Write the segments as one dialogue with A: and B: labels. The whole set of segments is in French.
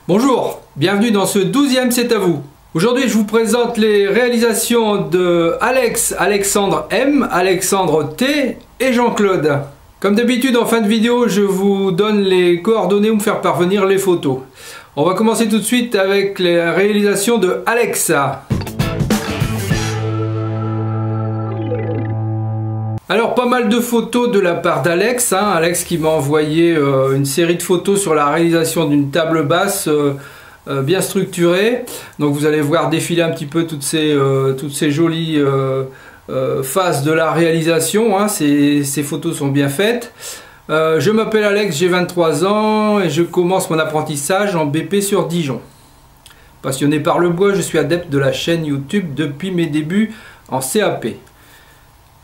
A: Bonjour, bienvenue dans ce 12e C'est à vous. Aujourd'hui je vous présente les réalisations de Alex, Alexandre M, Alexandre T et Jean-Claude. Comme d'habitude en fin de vidéo je vous donne les coordonnées où me faire parvenir les photos. On va commencer tout de suite avec les réalisations de Alex. Alors pas mal de photos de la part d'Alex, Alex qui m'a envoyé une série de photos sur la réalisation d'une table basse bien structurée. Donc vous allez voir défiler un petit peu toutes ces jolies phases de la réalisation, ces photos sont bien faites. Je m'appelle Alex, j'ai 23 ans et je commence mon apprentissage en BP sur Dijon. Passionné par le bois, je suis adepte de la chaîne YouTube depuis mes débuts en CAP.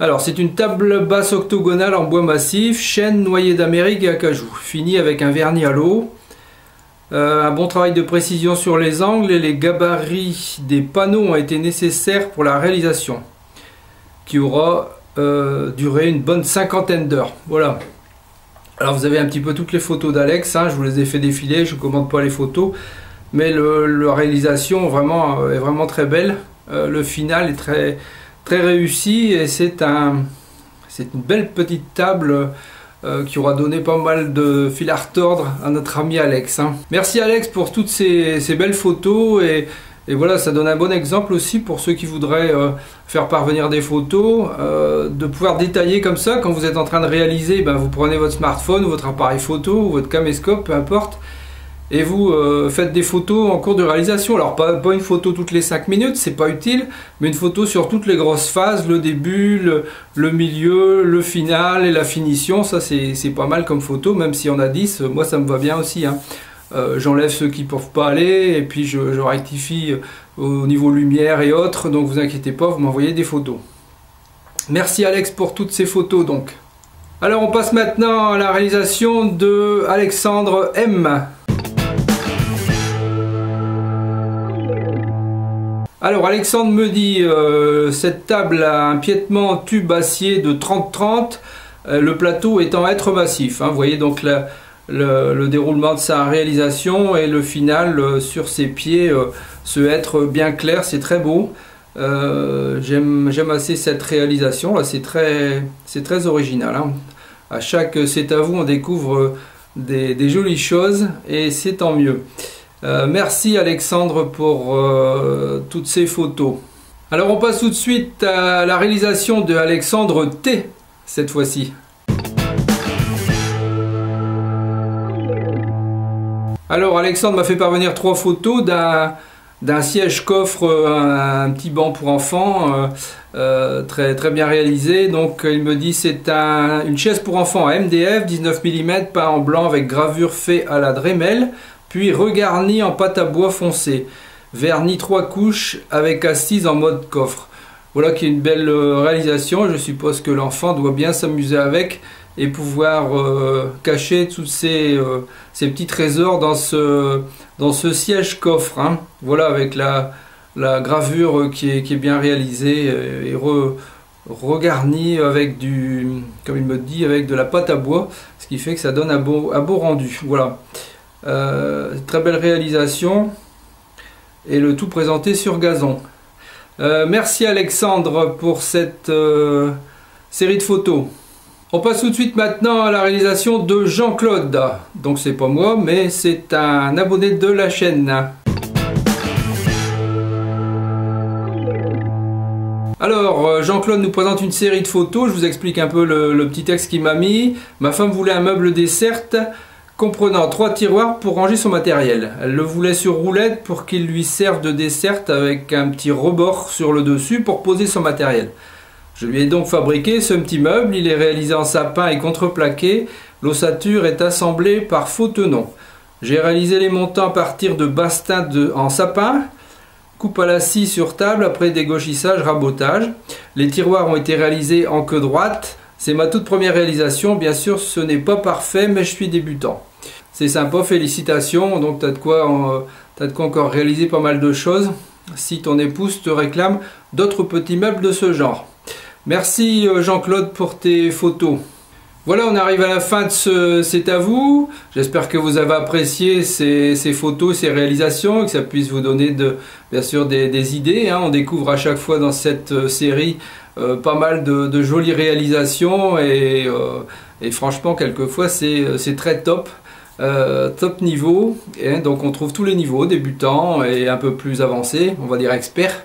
A: Alors c'est une table basse octogonale en bois massif, chêne, noyer d'Amérique et acajou, finie avec un vernis à l'eau. Un bon travail de précision sur les angles et les gabarits des panneaux ont été nécessaires pour la réalisation, qui aura duré une bonne cinquantaine d'heures. Voilà. Alors vous avez un petit peu toutes les photos d'Alex, je vous les ai fait défiler, je ne commande pas les photos, mais la réalisation est vraiment très belle. Le final est très réussi et c'est une belle petite table qui aura donné pas mal de fil à retordre à notre ami Alex. Merci Alex pour toutes ces belles photos et voilà, ça donne un bon exemple aussi pour ceux qui voudraient faire parvenir des photos, de pouvoir détailler comme ça quand vous êtes en train de réaliser. Vous prenez votre smartphone ou votre appareil photo ou votre caméscope, peu importe, et vous faites des photos en cours de réalisation. Alors pas une photo toutes les 5 minutes, c'est pas utile, mais une photo sur toutes les grosses phases, le début, le milieu, le final et la finition. Ça c'est pas mal comme photo, même si on a 10, moi ça me va bien aussi. J'enlève ceux qui ne peuvent pas aller et puis je rectifie au niveau lumière et autres, donc vous inquiétez pas, vous m'envoyez des photos. Merci Alex pour toutes ces photos donc. Alors on passe maintenant à la réalisation de Alexandre M. Alors Alexandre me dit cette table a un piétement tube acier de 30-30, le plateau étant hêtre massif. Vous voyez donc le déroulement de sa réalisation et le final sur ses pieds, ce hêtre bien clair, c'est très beau. J'aime assez cette réalisation là, c'est très original. À chaque C'est à vous on découvre des jolies choses et c'est tant mieux. Merci Alexandre pour toutes ces photos. Alors on passe tout de suite à la réalisation de Alexandre T cette fois-ci. Alors Alexandre m'a fait parvenir 3 photos d'un siège coffre, un petit banc pour enfants, très bien réalisé. Donc il me dit c'est une chaise pour enfants à MDF 19 mm peint en blanc avec gravure fait à la Dremel, puis regarni en pâte à bois foncé, verni 3 couches avec assise en mode coffre. Voilà qui est une belle réalisation. Je suppose que l'enfant doit bien s'amuser avec et pouvoir cacher tous ces petits trésors dans ce siège coffre. Voilà, avec la gravure qui est bien réalisée et regarnie avec comme il me dit, avec de la pâte à bois, ce qui fait que ça donne un beau rendu. Voilà. Très belle réalisation et le tout présenté sur gazon. Merci Alexandre pour cette série de photos. On passe tout de suite maintenant à la réalisation de Jean-Claude. Donc c'est pas moi, mais c'est un abonné de la chaîne. Alors Jean-Claude nous présente une série de photos. Je vous explique un peu le petit texte qu'il m'a mis. Ma femme voulait un meuble dessert comprenant 3 tiroirs pour ranger son matériel. Elle le voulait sur roulette pour qu'il lui serve de dessert avec un petit rebord sur le dessus pour poser son matériel. Je lui ai donc fabriqué ce petit meuble. Il est réalisé en sapin et contreplaqué. L'ossature est assemblée par faux tenons. J'ai réalisé les montants à partir de bastins en sapin, coupe à la scie sur table après dégauchissage, rabotage. Les tiroirs ont été réalisés en queue droite. C'est ma toute première réalisation. Bien sûr, ce n'est pas parfait, mais je suis débutant. C'est sympa, félicitations. Donc tu as de quoi encore réaliser pas mal de choses si ton épouse te réclame d'autres petits meubles de ce genre. Merci Jean-Claude pour tes photos. Voilà, on arrive à la fin de ce C'est à vous. J'espère que vous avez apprécié ces photos, ces réalisations, que ça puisse vous donner bien sûr des idées. Hein. On découvre à chaque fois dans cette série pas mal de jolies réalisations et franchement, quelquefois, c'est très top. Top niveau. Et donc on trouve tous les niveaux, débutants et un peu plus avancés, on va dire experts.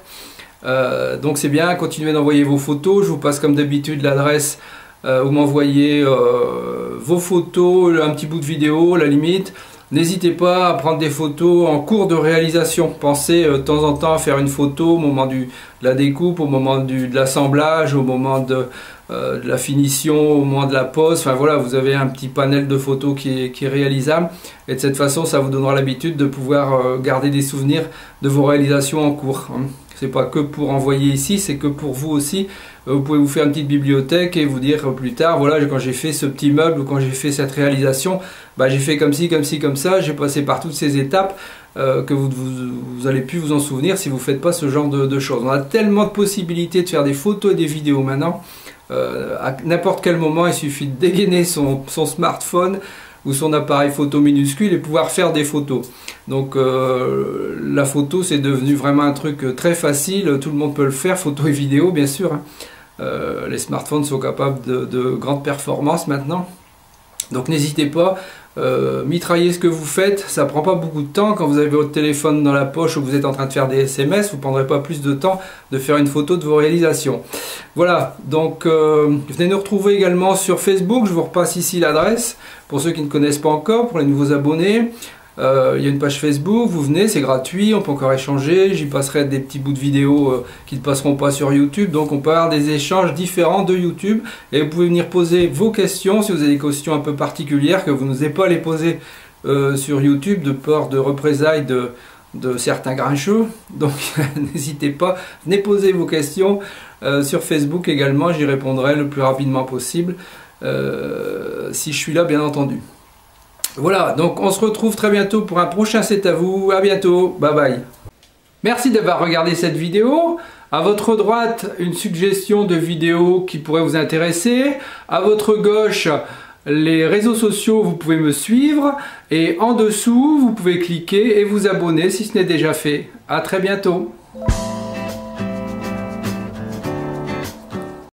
A: Donc c'est bien, continuez d'envoyer vos photos. Je vous passe comme d'habitude l'adresse où m'envoyez vos photos, un petit bout de vidéo, à la limite. N'hésitez pas à prendre des photos en cours de réalisation. Pensez de temps en temps à faire une photo au moment de la découpe, au moment de l'assemblage, au moment de la finition, au moment de la pose. Enfin voilà, vous avez un petit panel de photos qui est réalisable. Et de cette façon, ça vous donnera l'habitude de pouvoir garder des souvenirs de vos réalisations en cours. C'est pas que pour envoyer ici, c'est que pour vous aussi. Vous pouvez vous faire une petite bibliothèque et vous dire plus tard, voilà, quand j'ai fait ce petit meuble ou quand j'ai fait cette réalisation, bah, j'ai fait comme ci, comme ci, comme ça, j'ai passé par toutes ces étapes que vous allez plus vous en souvenir si vous ne faites pas ce genre de choses. On a tellement de possibilités de faire des photos et des vidéos maintenant. À n'importe quel moment, il suffit de dégainer son smartphone ou son appareil photo minuscule et pouvoir faire des photos. Donc la photo, c'est devenu vraiment un truc très facile, tout le monde peut le faire, photo et vidéo bien sûr. Hein. Les smartphones sont capables de grandes performances maintenant. Donc n'hésitez pas, mitraillez ce que vous faites, ça prend pas beaucoup de temps. Quand vous avez votre téléphone dans la poche ou que vous êtes en train de faire des SMS, vous ne prendrez pas plus de temps de faire une photo de vos réalisations. Voilà, donc venez nous retrouver également sur Facebook, je vous repasse ici l'adresse pour ceux qui ne connaissent pas encore, pour les nouveaux abonnés. Il y a une page Facebook, vous venez, c'est gratuit, on peut encore échanger, j'y passerai des petits bouts de vidéos qui ne passeront pas sur YouTube, donc on peut avoir des échanges différents de YouTube, et vous pouvez venir poser vos questions, si vous avez des questions un peu particulières que vous n'osez pas les poser sur YouTube, de peur de représailles de certains grincheux, donc n'hésitez pas, venez poser vos questions sur Facebook également, j'y répondrai le plus rapidement possible, si je suis là bien entendu. Voilà, donc on se retrouve très bientôt pour un prochain C'est à vous. À bientôt, bye bye. Merci d'avoir regardé cette vidéo. À votre droite, une suggestion de vidéo qui pourrait vous intéresser. À votre gauche, les réseaux sociaux, vous pouvez me suivre. Et en dessous, vous pouvez cliquer et vous abonner si ce n'est déjà fait. À très bientôt.